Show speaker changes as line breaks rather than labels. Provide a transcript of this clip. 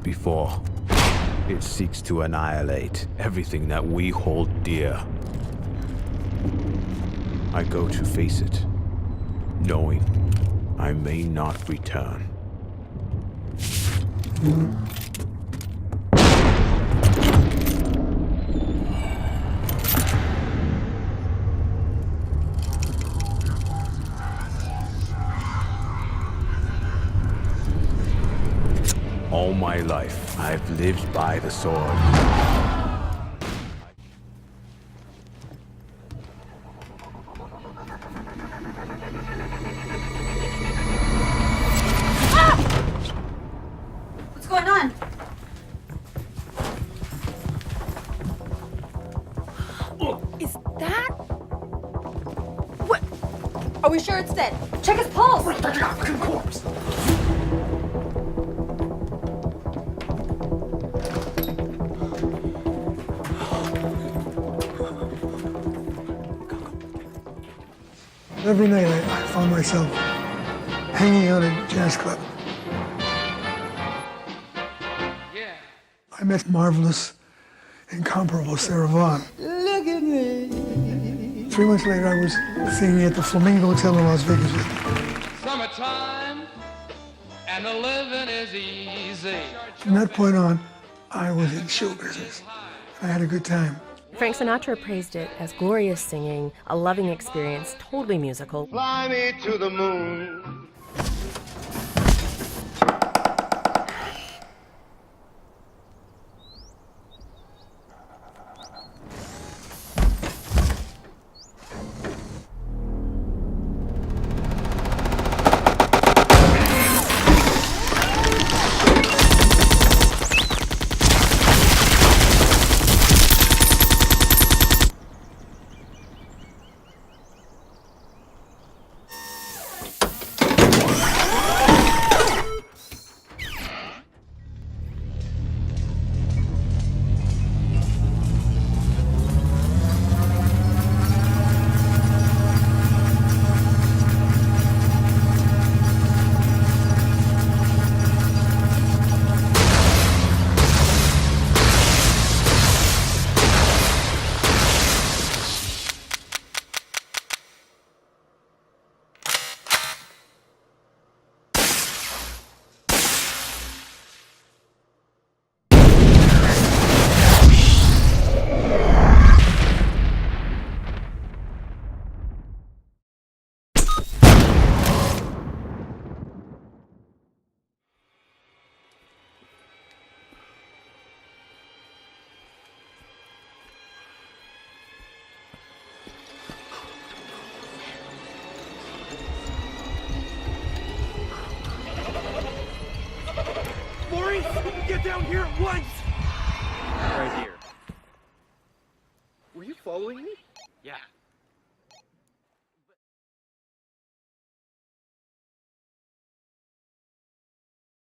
before. It seeks to annihilate everything that we hold dear. I go to face it, knowing I may not return. All my life, I've lived by the sword.
What's going on?
Is that... What? Are we sure it's dead?
Check his pulse!
Corpse.
Every night I found myself hanging out at a jazz club. I met marvelous, incomparable Sarah Vaughan. Look at me. 3 months later, I was singing at the Flamingo Hotel in Las Vegas with her.
Summertime, and the living is easy.
From that point on, I was in show business. I had a good time.
Frank Sinatra praised it as glorious singing, a loving experience, totally musical.
Fly me to the moon.
Maurice, get down here at once!
Right here.
Were you following me?
Yeah,